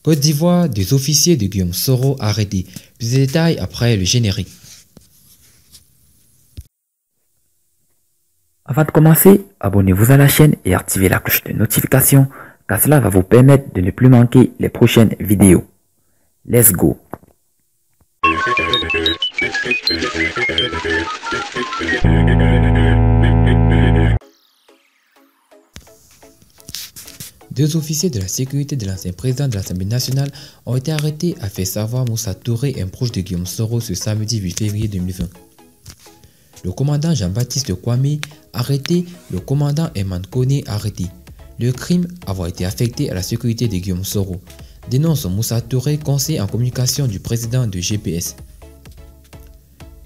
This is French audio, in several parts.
Côte d'Ivoire, des officiers de Guillaume Soro arrêtés. Plus de détails après le générique. Avant de commencer, abonnez-vous à la chaîne et activez la cloche de notification car cela va vous permettre de ne plus manquer les prochaines vidéos. Let's go! Deux officiers de la sécurité de l'ancien président de l'Assemblée nationale ont été arrêtés, a fait savoir Moussa Touré, un proche de Guillaume Soro, ce samedi 8 février 2020. Le commandant Jean-Baptiste Kwame arrêté, le commandant Eman Kone arrêté. Le crime avoir été affecté à la sécurité de Guillaume Soro, dénonce Moussa Touré, conseiller en communication du président de GPS.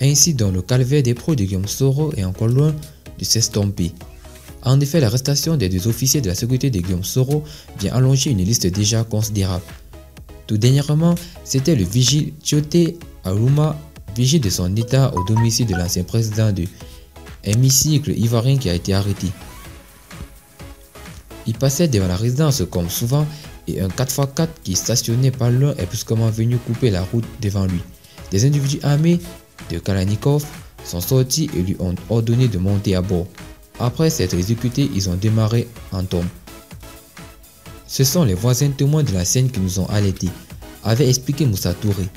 Ainsi, dans le calvaire des proches de Guillaume Soro est encore loin de s'estomper. En effet, l'arrestation des deux officiers de la sécurité de Guillaume Soro vient allonger une liste déjà considérable. Tout dernièrement, c'était le vigile Tioté Aruma, vigile de son état au domicile de l'ancien président de Hémicycle ivoirien qui a été arrêté. Il passait devant la résidence comme souvent et un 4x4 qui stationnait pas loin est brusquement venu couper la route devant lui. Des individus armés de Kalachnikov sont sortis et lui ont ordonné de monter à bord. Après s'être exécutés, ils ont démarré en tombe. Ce sont les voisins témoins de la scène qui nous ont alertés, avait expliqué Moussa Touré.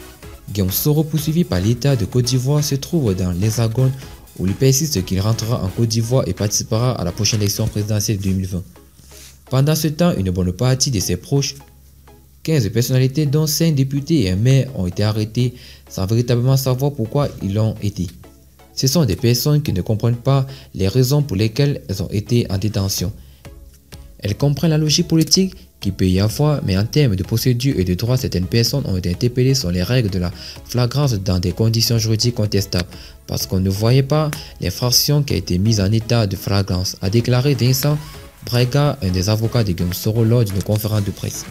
Guillaume Soro, poursuivi par l'État de Côte d'Ivoire, se trouve dans l'Hexagone où il persiste qu'il rentrera en Côte d'Ivoire et participera à la prochaine élection présidentielle 2020. Pendant ce temps, une bonne partie de ses proches, 15 personnalités dont 5 députés et un maire ont été arrêtés sans véritablement savoir pourquoi ils l'ont été. Ce sont des personnes qui ne comprennent pas les raisons pour lesquelles elles ont été en détention. Elles comprennent la logique politique qu'il peut y avoir, mais en termes de procédure et de droit, certaines personnes ont été interpellées sur les règles de la flagrance dans des conditions juridiques contestables, parce qu'on ne voyait pas l'infraction qui a été mise en état de flagrance, a déclaré Vincent Brega, un des avocats de Guillaume Soro lors d'une conférence de presse.